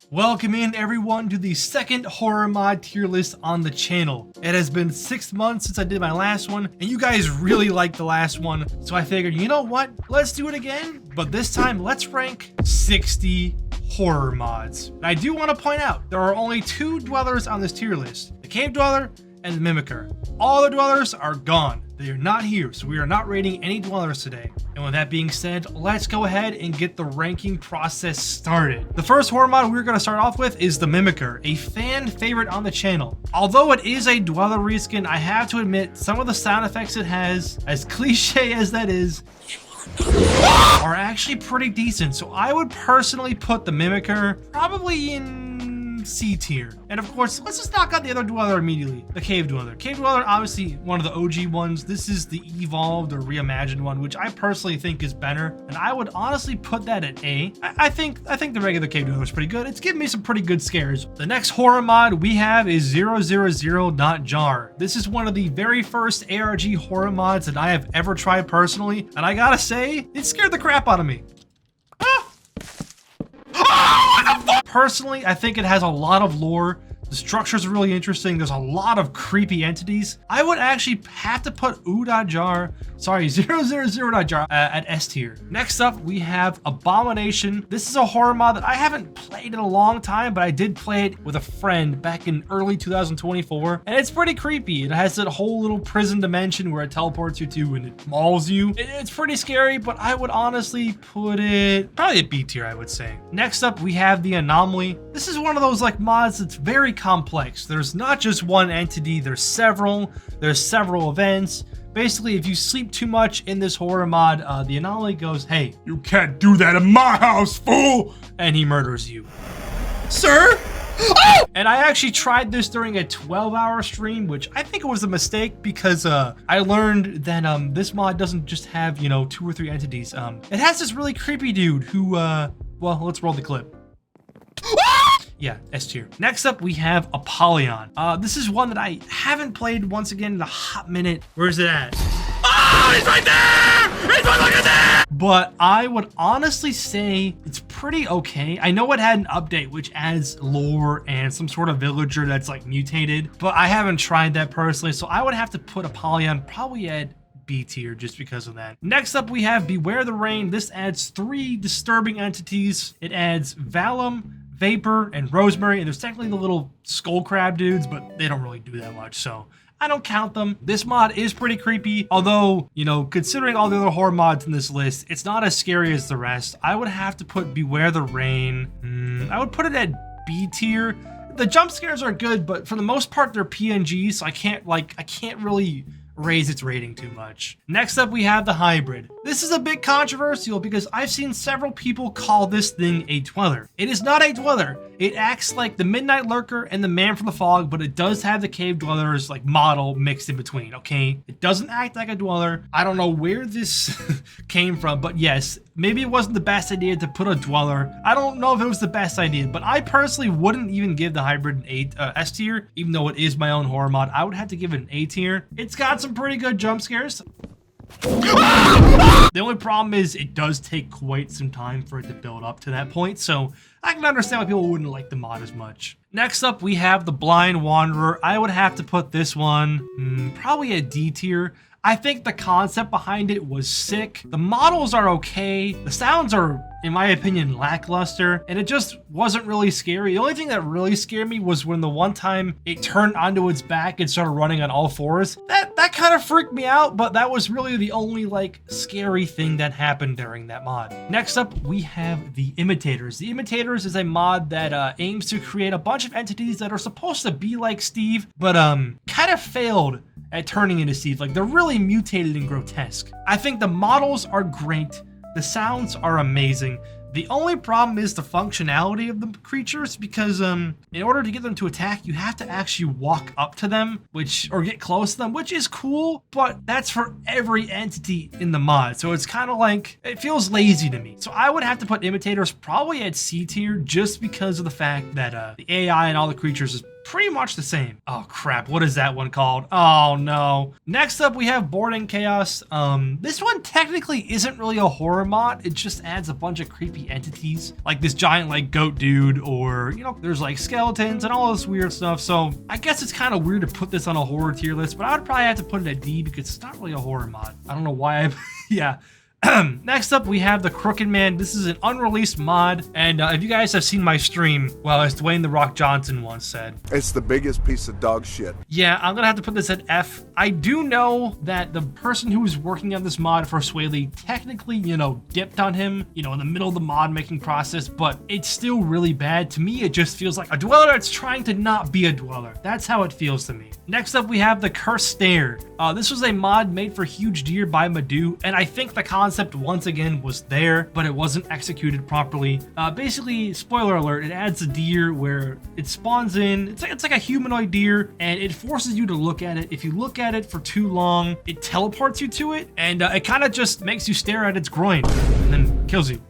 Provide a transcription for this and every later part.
Welcome in everyone to the second horror mod tier list on the channel. It has been 6 months since I did my last one, and you guys really liked the last one, so I figured, you know what? Let's do it again, but this time let's rank 60 horror mods. And I do want to point out, there are only 2 dwellers on this tier list, the Cave Dweller and the Mimicker. All the dwellers are gone. They are not here, so we are not rating any dwellers today. And with that being said, let's go ahead and get the ranking process started. The first horror mod we're going to start off with is the Mimicker, a fan favorite on the channel. Although it is a dweller reskin, I have to admit some of the sound effects it has, as cliche as that is, are actually pretty decent. So I would personally put the Mimicker probably in C tier. And of course, let's just knock out the other dweller immediately, the Cave Dweller. Cave Dweller, obviously one of the OG ones. This is the evolved or reimagined one, which I personally think is better. And I would honestly put that at A. I think the regular Cave Dweller is pretty good. It's giving me some pretty good scares. The next horror mod we have is 000.jar. This is one of the very first ARG horror mods that I have ever tried personally. And I gotta say, it scared the crap out of me. Personally, I think it has a lot of lore. The structure is really interesting. There's a lot of creepy entities. I would actually have to put 000.jar at S tier. Next up, we have Abomination. This is a horror mod that I haven't played in a long time, but I did play it with a friend back in early 2024, and it's pretty creepy. It has that whole little prison dimension where it teleports you to and it mauls you. It's pretty scary, but I would honestly put it probably at B tier, I would say. Next up, we have the Anomaly. This is one of those like mods that's very complex. There's not just one entity, there's several events. Basically, if you sleep too much in this horror mod, the Anomaly goes, "Hey, you can't do that in my house, fool!" And he murders you. Sir? Oh! And I actually tried this during a 12-hour stream, which I think it was a mistake because I learned that this mod doesn't just have, 2 or 3 entities. It has this really creepy dude who, well, let's roll the clip. Yeah, S tier. Next up, we have Apollyon. This is one that I haven't played once again in a hot minute. Where is it at? Oh, he's right there! He's right looking there! But I would honestly say it's pretty okay. I know it had an update which adds lore and some sort of villager that's like mutated, but I haven't tried that personally, so I would have to put Apollyon probably at B tier just because of that. Next up, we have Beware the Rain. This adds 3 disturbing entities. It adds Valum, Vapor, and Rosemary, and there's technically the little skull crab dudes, but they don't really do that much, so I don't count them. This mod is pretty creepy, although, considering all the other horror mods in this list, it's not as scary as the rest. I would have to put Beware the Rain. I would put it at B tier. The jump scares are good, but for the most part, they're PNGs, so I can't really raise its rating too much. Next up, we have the Hybrid. This is a bit controversial because I've seen several people call this thing a dweller. It is not a dweller. It acts like the Midnight Lurker and the Man from the Fog, but it does have the Cave Dwellers like model mixed in between, okay? It doesn't act like a dweller. I don't know where this came from, but yes, maybe it wasn't the best idea to put a dweller. I don't know if it was the best idea, but I personally wouldn't even give the Hybrid an S tier, even though it is my own horror mod. I would have to give it an A tier. It's got some pretty good jump scares. The only problem is it does take quite some time for it to build up to that point, so I can understand why people wouldn't like the mod as much. Next up, we have the Blind Wanderer. I would have to put this one probably a D tier. I think the concept behind it was sick. The models are okay. The sounds are, in my opinion, lackluster, and it just wasn't really scary. The only thing that really scared me was when the one time it turned onto its back and started running on all 4s. That kind of freaked me out, but that was really the only scary thing that happened during that mod. Next up, we have the Imitators. The Imitators is a mod that aims to create a bunch of entities that are supposed to be like Steve, but kind of failed at turning into Steve. They're really mutated and grotesque. I think the models are great. The sounds are amazing. The only problem is the functionality of the creatures because in order to get them to attack, you have to actually walk up to them, or get close to them, which is cool, but that's for every entity in the mod. So it's kind of it feels lazy to me. So I would have to put Imitators probably at C tier just because of the fact that the AI and all the creatures is pretty much the same. Oh crap, what is that one called? Oh no. Next up we have Boarding Chaos. This one technically isn't really a horror mod. It just adds a bunch of creepy entities, like this giant like goat dude, or you know, there's like skeletons and all this weird stuff. So I guess it's kind of weird to put this on a horror tier list, but I would probably have to put it at D because it's not really a horror mod. I don't know why I yeah. Next up, we have the Crooked Man. This is an unreleased mod, and if you guys have seen my stream, well, as Dwayne The Rock Johnson once said, it's the biggest piece of dog shit. Yeah, I'm gonna have to put this at F. I do know that the person who was working on this mod for Swaley technically, you know, dipped on him, you know, in the middle of the mod making process, but it's still really bad. To me, it just feels like a dweller that's trying to not be a dweller. That's how it feels to me. Next up, we have the Cursed Stare. This was a mod made for Huge Deer by Madhu, and I think the concept once again was there, but it wasn't executed properly. Basically, spoiler alert, it adds a deer where it spawns in. It's like a humanoid deer, and it forces you to look at it. If you look at it for too long, it teleports you to it, and it kind of just makes you stare at its groin and then kills you.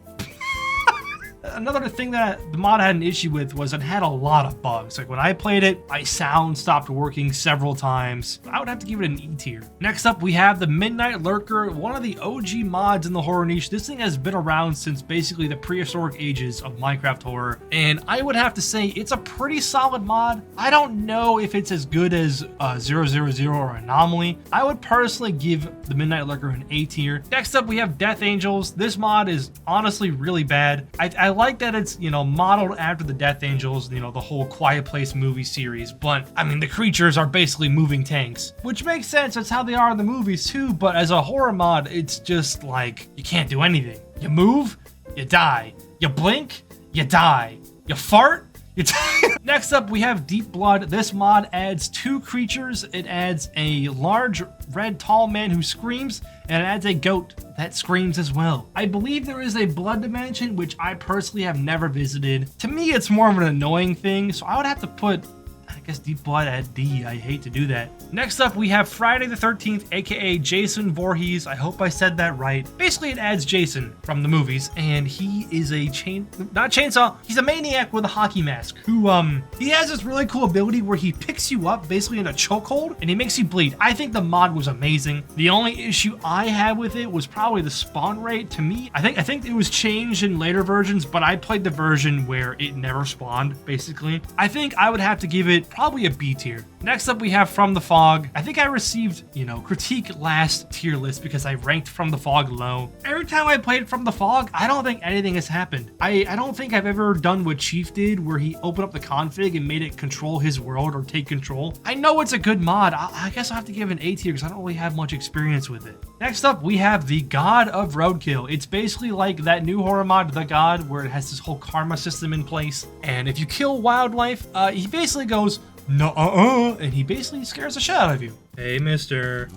Another thing that the mod had an issue with was it had a lot of bugs. Like when I played it, my sound stopped working several times. I would have to give it an E tier. Next up, we have the Midnight Lurker, one of the OG mods in the horror niche. This thing has been around since basically the prehistoric ages of Minecraft horror, and I would have to say it's a pretty solid mod. I don't know if it's as good as 000 or Anomaly. I would personally give the Midnight Lurker an A tier. Next up, we have Death Angels. This mod is honestly really bad. I like that it's, you know, modeled after the Death Angels, you know, the whole Quiet Place movie series, but I mean, the creatures are basically moving tanks, which makes sense. That's how they are in the movies too, but as a horror mod, it's just like, you can't do anything. You move, you die. You blink, you die. You fart, you die. Next up, we have Deep Blood. This mod adds 2 creatures. It adds a large red tall man who screams, and it adds a goat that screams as well. I believe there is a blood dimension, which I personally have never visited. To me, it's more of an annoying thing, so I would have to put, I guess, Deep Blood at D. I hate to do that. Next up, we have Friday the 13th, aka Jason Voorhees. I hope I said that right. Basically, it adds Jason from the movies, and he is a he's a maniac with a hockey mask who, he has this really cool ability where he picks you up basically in a chokehold and he makes you bleed. I think the mod was amazing. The only issue I had with it was probably the spawn rate. To me, I think it was changed in later versions, but I played the version where it never spawned, basically. I think I would have to give it probably a B tier. Next up, we have From the Fog. I think I received, you know, critique last tier list because I ranked From the Fog low. Every time I played From the Fog, I don't think anything has happened. I don't think I've ever done what Chief did, where he opened up the config and made it control his world or take control. I know it's a good mod. I guess I'll have to give it an A tier because I don't really have much experience with it. Next up, we have the God of Roadkill. It's basically like that new horror mod, The God, where it has this whole karma system in place. And if you kill wildlife, he basically goes, no, and he basically scares the shit out of you. Hey, mister.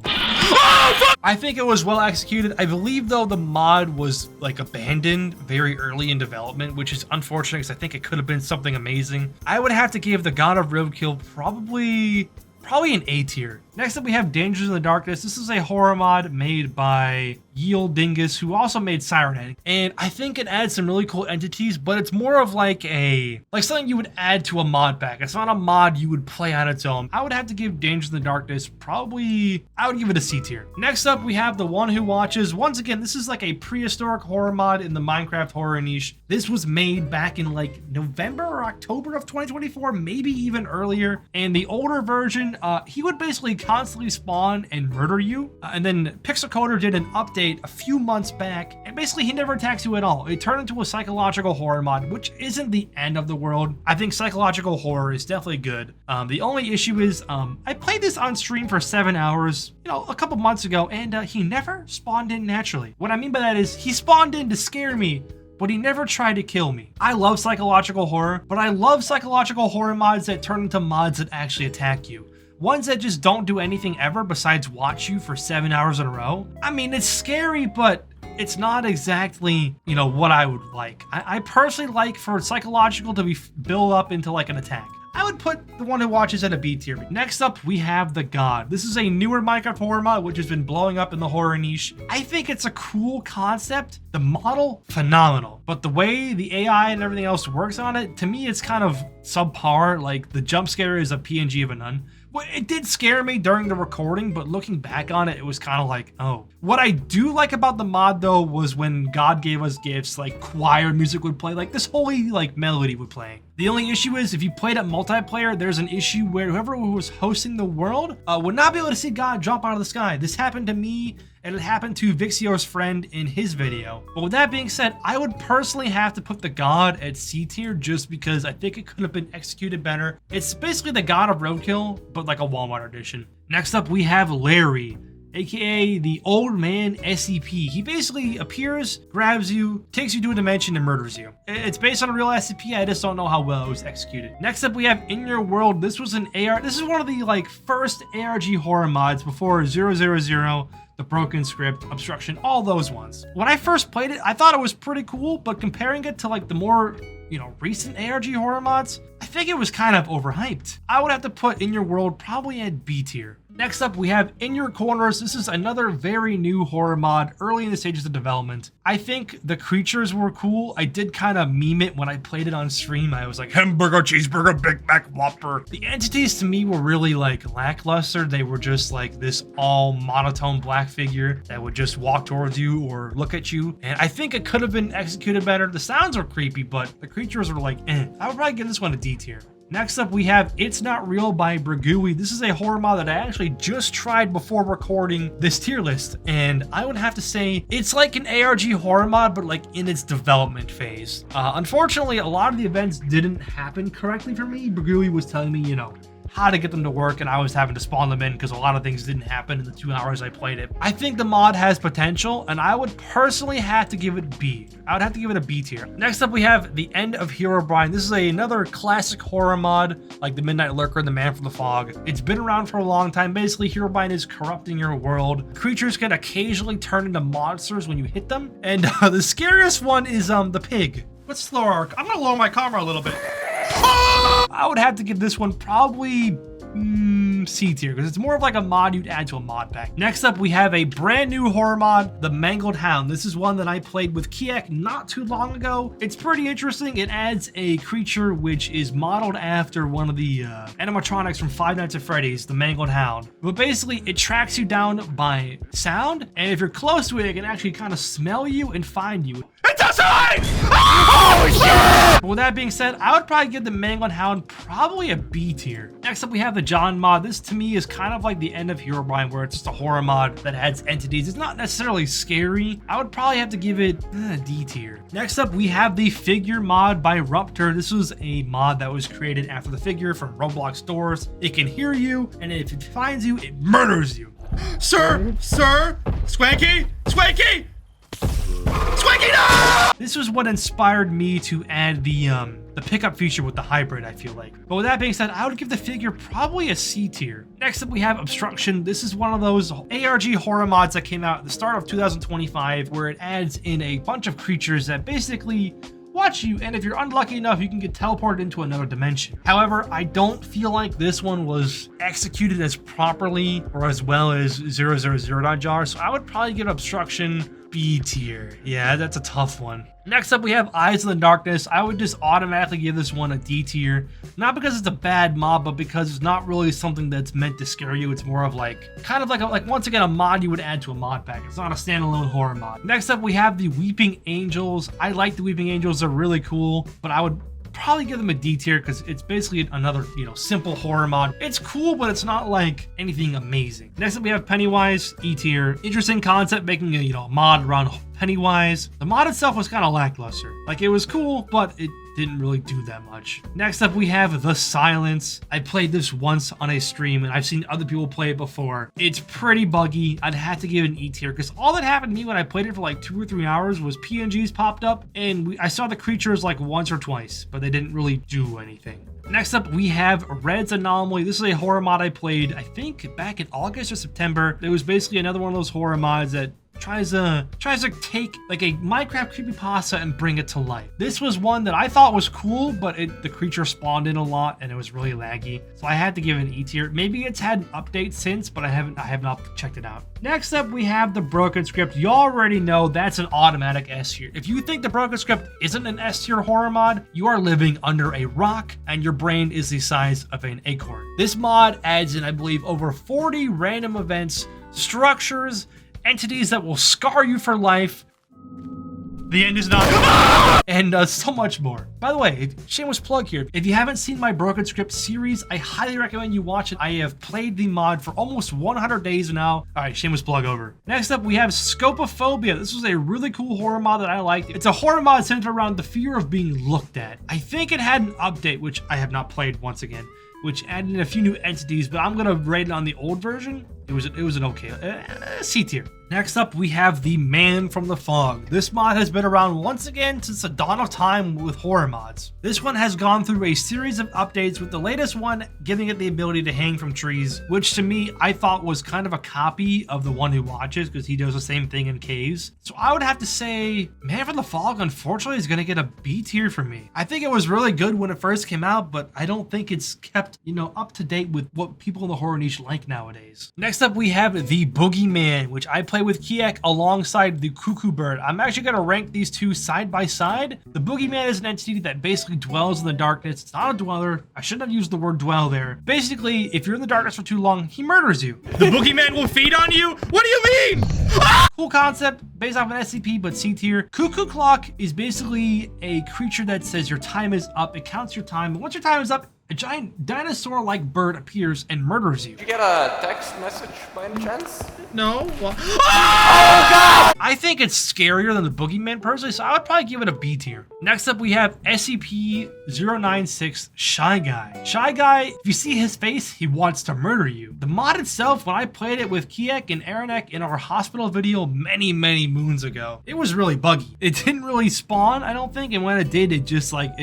I think it was well executed. I believe, though, the mod was like abandoned very early in development, which is unfortunate because I think it could have been something amazing. I would have to give the God of Roadkill probably an A tier. Next up, we have Dangers in the Darkness. This is a horror mod made by Yield Dingus, who also made Siren Head. And I think it adds some really cool entities, but it's more of like something you would add to a mod pack. It's not a mod you would play on its own. I would have to give Dangers in the Darkness I would give it a C tier. Next up, we have The One Who Watches. Once again, this is like a prehistoric horror mod in the Minecraft horror niche. This was made back in like November or October of 2024, maybe even earlier. And the older version, he would basically constantly spawn and murder you. And then Pixelcoder did an update a few months back, and basically he never attacks you at all. It turned into a psychological horror mod, which isn't the end of the world. I think psychological horror is definitely good. The only issue is I played this on stream for 7 hours, you know, a couple months ago, and he never spawned in naturally. What I mean by that is he spawned in to scare me, but he never tried to kill me. I love psychological horror, but I love psychological horror mods that turn into mods that actually attack you. Ones that just don't do anything ever besides watch you for 7 hours in a row. I mean, it's scary, but it's not exactly, you know, what I would like. I personally like for psychological to be built up into like an attack. I would put the one who watches at a B tier. Next up, we have the God. This is a newer Minecraft horror mod, which has been blowing up in the horror niche. I think it's a cool concept. The model, phenomenal. But the way the AI and everything else works on it, to me, it's kind of subpar. Like, the jump scare is a PNG of a nun. Well, it did scare me during the recording, but looking back on it, it was kind of like, oh. What I do like about the mod, though, was when God gave us gifts, like choir music would play, like this holy like melody would play. The only issue is if you played it multiplayer, there's an issue where whoever was hosting the world would not be able to see God drop out of the sky. This happened to me, and it happened to Vixio's friend in his video. But with that being said, I would personally have to put the God at C tier just because I think it could have been executed better. It's basically the God of Roadkill, but like a Walmart edition. Next up, we have Larry, aka the Old Man SCP. He basically appears, grabs you, takes you to a dimension, and murders you. It's based on a real SCP, I just don't know how well it was executed. Next up, we have In Your World. This was an this is one of the like first ARG horror mods before 000, The Broken Script, Obstruction, all those ones. When I first played it, I thought it was pretty cool, but comparing it to like the more, recent ARG horror mods, I think it was kind of overhyped. I would have to put In Your World probably at B tier. Next up, we have In Your Corners. This is another very new horror mod, early in the stages of development. I think the creatures were cool. I did kind of meme it when I played it on stream. I was like, hamburger, cheeseburger, Big Mac, Whopper. The entities to me were really like lackluster. They were just like this all monotone black figure that would just walk towards you or look at you. And I think it could have been executed better. The sounds are creepy, but the creatures were like, eh. I would probably give this one a D tier. Next up, we have It's Not Real by Bragooey. This is a horror mod that I actually just tried before recording this tier list, and I would have to say it's like an ARG horror mod, but like in its development phase. Unfortunately, a lot of the events didn't happen correctly for me. Bragooey was telling me, how to get them to work, and I was having to spawn them in because a lot of things didn't happen in the 2 hours I played it. I think the mod has potential, and I would personally have to give it B. I would have to give it a B tier. Next up, we have The End of Herobrine. This is another classic horror mod, like the Midnight Lurker and the Man from the Fog. It's been around for a long time. Basically, Herobrine is corrupting your world. Creatures can occasionally turn into monsters when you hit them, and the scariest one is the pig. What's slow arc? I'm gonna lower my camera a little bit. I would have to give this one probably C tier because it's more of like a mod you'd add to a mod pack. Next up, we have a brand new horror mod, the Mangled Hound. This is one that I played with Kiek not too long ago. It's pretty interesting. It adds a creature which is modeled after one of the animatronics from Five Nights at Freddy's, the Mangled Hound. But basically, it tracks you down by sound, and if you're close to it, it can actually kind of smell you and find you. It's outside! Oh, shit! But with that being said, I would probably give the Mangled Hound probably a B tier. Next up, we have the John mod. This to me is kind of like the End of Herobrine, where it's just a horror mod that adds entities. It's not necessarily scary. I would probably have to give it D tier. Next up, we have the Figure mod by Ruptor. This was a mod that was created after the figure from Roblox stores. It can hear you, and if it finds you, it murders you. Sir, Swanky, Swanky! Swanky, no! This was what inspired me to add the pickup feature with the hybrid, I feel like. But with that being said, I would give the figure probably a C tier. Next up, we have Obstruction. This is one of those ARG horror mods that came out at the start of 2025, where it adds in a bunch of creatures that basically watch you, and if you're unlucky enough, you can get teleported into another dimension. However, I don't feel like this one was executed as properly or as well as 000.jar, so I would probably give Obstruction B tier. Yeah, that's a tough one. Next up, we have Eyes in the Darkness. I would just automatically give this one a D tier. Not because it's a bad mod, but because it's not really something that's meant to scare you. It's more of like, kind of like once again, a mod you would add to a mod pack. It's not a standalone horror mod. Next up, we have the Weeping Angels. I like the Weeping Angels. They're really cool, but I would probably give them a D tier because it's basically another, simple horror mod. It's cool, but it's not like anything amazing. Next up, we have Pennywise, E tier. Interesting concept, making a mod around Pennywise. The mod itself was kind of lackluster. Like, it was cool, but it didn't really do that much. Next up, we have The Silence. I played this once on a stream, and I've seen other people play it before. It's pretty buggy. I'd have to give it an E tier, because all that happened to me when I played it for like 2 or 3 hours was PNGs popped up, and I saw the creatures like once or twice, but they didn't really do anything. Next up, we have Red's Anomaly. This is a horror mod I played, I think, back in August or September. It was basically another one of those horror mods that tries to take like a Minecraft creepypasta and bring it to life. This was one that I thought was cool, but the creature spawned in a lot and it was really laggy. So I had to give it an E tier. Maybe it's had updates since, but I have not checked it out. Next up, we have the Broken Script. You already know that's an automatic S tier. If you think the Broken Script isn't an S tier horror mod, you are living under a rock and your brain is the size of an acorn. This mod adds in, I believe, over 40 random events, structures, entities that will scar you for life. The end is not. And so much more. By the way, shameless plug here. If you haven't seen my Broken Script series, I highly recommend you watch it. I have played the mod for almost 100 days now. All right, shameless plug over. Next up, we have Scopophobia. This was a really cool horror mod that I liked. It's a horror mod centered around the fear of being looked at. I think it had an update, which I have not played once again, which added in a few new entities, but I'm gonna rate it on the old version. It was an okay C tier. Next up, we have the Man from the Fog. This mod has been around once again since the dawn of time with horror mods. This one has gone through a series of updates, with the latest one giving it the ability to hang from trees, which to me, I thought was kind of a copy of the One Who Watches, because he does the same thing in caves. So I would have to say, Man from the Fog, unfortunately, is gonna get a B tier for me. I think it was really good when it first came out, but I don't think it's kept, up to date with what people in the horror niche like nowadays. Next up, we have the Boogeyman, which I play with Kiek alongside the Cuckoo bird. I'm actually going to rank these two side by side. The Boogeyman is an entity that basically dwells in the darkness. It's not a dweller. I shouldn't have used the word dwell there. Basically, if you're in the darkness for too long, he murders you. The Boogeyman will feed on you? What do you mean? Cool concept, based off an SCP, but C tier. Cuckoo Clock is basically a creature that says your time is up. It counts your time. Once your time is up, a giant dinosaur-like bird appears and murders you. Did you get a text message by any chance? No. What? Oh, God! I think it's scarier than the Boogeyman personally, so I would probably give it a B tier. Next up, we have SCP-096 Shy Guy. Shy Guy, if you see his face, he wants to murder you. The mod itself, when I played it with Kiek and Aranek in our hospital video many moons ago, it was really buggy. It didn't really spawn, I don't think, and when it did, it just like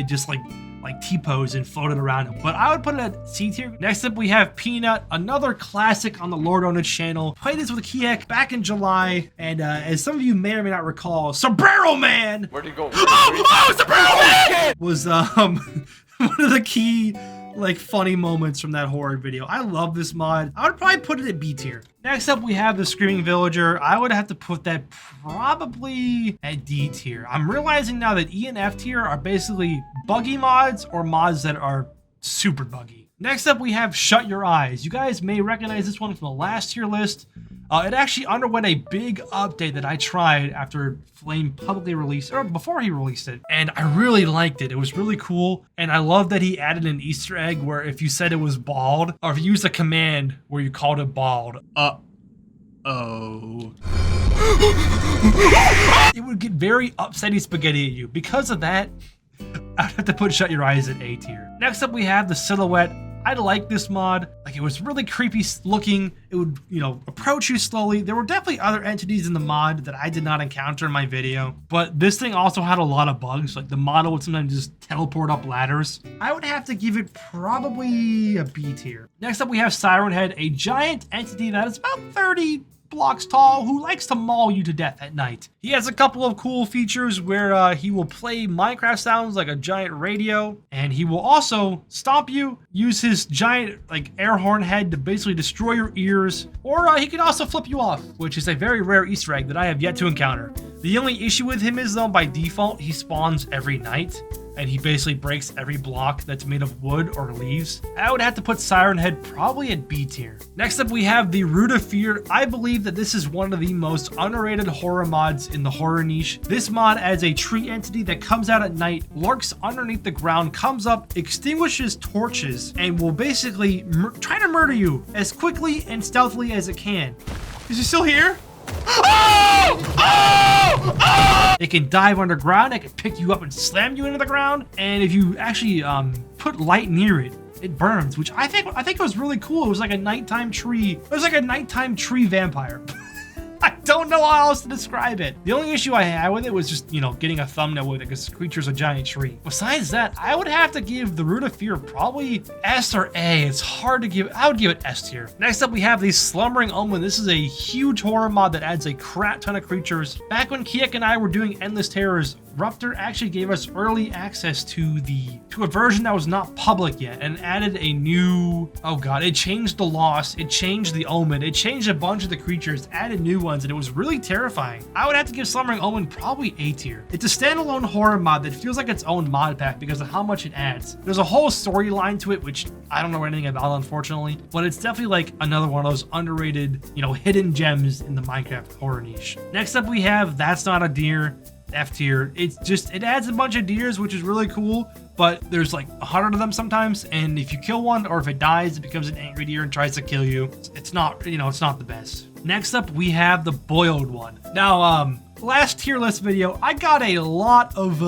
T-posed and floated around. But I would put it at C tier. Next up, we have Peanut, another classic on the Lord Owned channel. Played this with Kiek back in July, and as some of you may or may not recall, Sombrero Man! Where'd he go? Sombrero Man! Was one of the key funny moments from that horror video. I love this mod. I would probably put it at B tier. Next up, we have the Screaming Villager. I would have to put that probably at D tier. I'm realizing now that E and F tier are basically buggy mods or mods that are super buggy. Next up, we have Shut Your Eyes. You guys may recognize this one from the last tier list. It actually underwent a big update that I tried after Flame publicly released, or before he released it, and I really liked it. It was really cool, and I love that he added an Easter egg where if you said it was bald, or if you used a command where you called it bald, it would get very upsetty spaghetti at you. Because of that, I'd have to put Shut Your Eyes at A tier. Next up, we have the Silhouette. I like this mod. It was really creepy looking. It would, approach you slowly. There were definitely other entities in the mod that I did not encounter in my video, but this thing also had a lot of bugs. The model would sometimes just teleport up ladders. I would have to give it probably a B tier. Next up, we have Siren Head, a giant entity that is about 30 blocks tall who likes to maul you to death at night. He has a couple of cool features where he will play Minecraft sounds like a giant radio, and he will also stomp you, use his giant air horn head to basically destroy your ears, or he can also flip you off, which is a very rare Easter egg that I have yet to encounter. The only issue with him is, though, by default he spawns every night, and he basically breaks every block that's made of wood or leaves. I would have to put Siren Head probably at B tier. Next up, we have the Root of Fear. I believe that this is one of the most underrated horror mods in the horror niche. This mod adds a tree entity that comes out at night, lurks underneath the ground, comes up, extinguishes torches, and will basically try to murder you as quickly and stealthily as it can. Is he still here? It can dive underground, it can pick you up and slam you into the ground, and if you actually put light near it, it burns, which I think it was really cool. It was like a nighttime tree. It was like a nighttime tree vampire. I don't know how else to describe it. The only issue I had with it was just, you know, getting a thumbnail with it because creature's a giant tree. Besides that, I would have to give the Root of Fear probably S or A. It's hard to give. I would give it S tier. Next up, we have the Slumbering Omen. This is a huge horror mod that adds a crap ton of creatures. Back when Kiek and I were doing Endless Terrors, Ruptor actually gave us early access to a version that was not public yet and added a new, oh god, it changed the Lost, it changed the Omen, it changed a bunch of the creatures, added new ones, and it was really terrifying. I would have to give Slumbering Omen probably A tier. It's a standalone horror mod that feels like its own mod pack because of how much it adds. There's a whole storyline to it, which I don't know anything about, unfortunately, but it's definitely like another one of those underrated, you know, hidden gems in the Minecraft horror niche. Next up, we have That's Not a Deer. F tier. It adds a bunch of deers, which is really cool, but there's like 100 of them sometimes, and if you kill one or if it dies, it becomes an angry deer and tries to kill you. It's not, you know, it's not the best. Next up, we have the Boiled one. Now, last tier list video, I got a lot of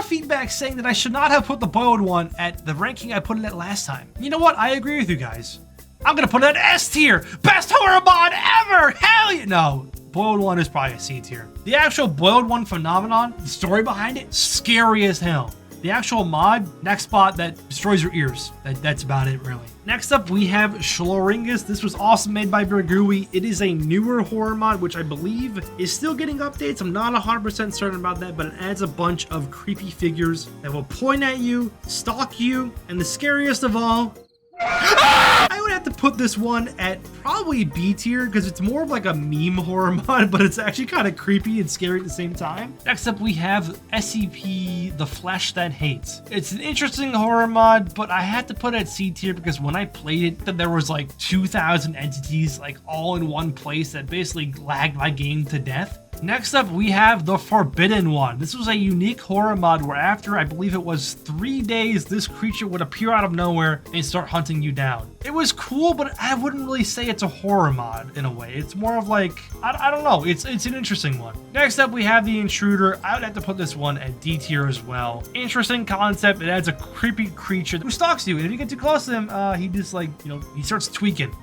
feedback saying that I should not have put the Boiled one at the ranking I put it at last time. You know what? I agree with you guys. I'm gonna put it at S tier. Best horror mod ever. Hell yeah. No. Boiled one is probably a C tier. The actual Boiled one phenomenon, the story behind it, scary as hell. The actual mod, next spot that destroys your ears. That's about it, really. Next up, we have Shloringus. This was also made by Bergui. It is a newer horror mod, which I believe is still getting updates. I'm not 100% certain about that, but it adds a bunch of creepy figures that will point at you, stalk you, and the scariest of all, I would have to put this one at probably B tier because it's more of like a meme horror mod, but it's actually kind of creepy and scary at the same time. Next up, we have SCP, The Flesh That Hates. It's an interesting horror mod, but I had to put it at C tier because when I played it, there was like 2,000 entities like all in one place that basically lagged my game to death. Next up, we have the Forbidden One. This was a unique horror mod where after, I believe it was 3 days, this creature would appear out of nowhere and start hunting you down. It was cool, but I wouldn't really say it's a horror mod in a way. It's more of like, I don't know, it's an interesting one. Next up, we have the Intruder. I would have to put this one at D tier as well. Interesting concept. It adds a creepy creature who stalks you, and if you get too close to him, he just like, you know, he starts tweaking.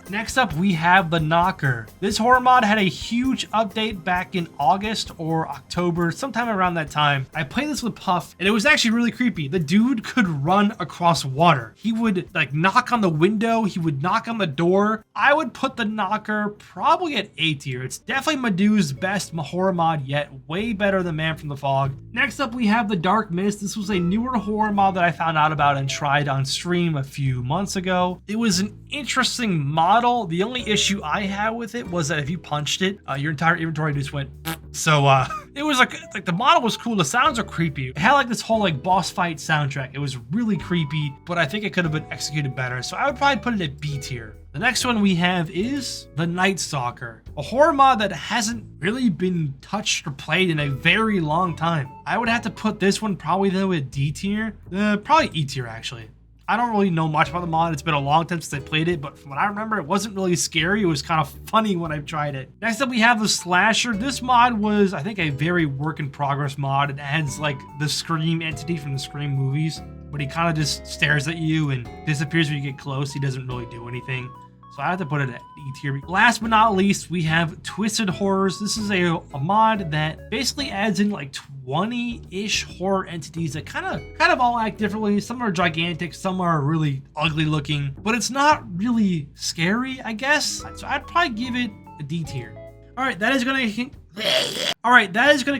Next up, we have the Knocker. This horror mod had a huge update back in August or October, sometime around that time. I played this with Puff, and it was actually really creepy. The dude could run across water. He would like knock on the window. He would knock on the door. I would put the Knocker probably at A tier. It's definitely Madhu's best horror mod yet. Way better than Man from the Fog. Next up, we have the Dark Mist. This was a newer horror mod that I found out about and tried on stream a few months ago. It was an interesting mod. The only issue I had with it was that if you punched it, your entire inventory just went. So it was like the model was cool. The sounds are creepy. It had like this whole like boss fight soundtrack. It was really creepy, but I think it could have been executed better. So I would probably put it at B tier. The next one we have is the Night Stalker, a horror mod that hasn't really been touched or played in a very long time. I would have to put this one probably though at D tier, probably E tier actually. I don't really know much about the mod. It's been a long time since I played it, but from what I remember, it wasn't really scary. It was kind of funny when I tried it. Next up, we have the Slasher. This mod was, I think, a very work in progress mod. It adds like the Scream entity from the Scream movies, but he kind of just stares at you and disappears when you get close. He doesn't really do anything. So I have to put it at E tier. Last but not least, we have Twisted Horrors. This is a mod that basically adds in like 20-ish horror entities that kind of all act differently. Some are gigantic, some are really ugly looking, but it's not really scary, I guess. So I'd probably give it a D tier. All right, that is going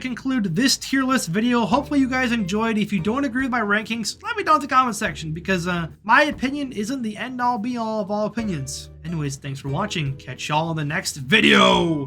to conclude this tier list video. Hopefully you guys enjoyed. If you don't agree with my rankings, let me know in the comment section because my opinion isn't the end all be all of all opinions. Anyways, thanks for watching. Catch y'all in the next video.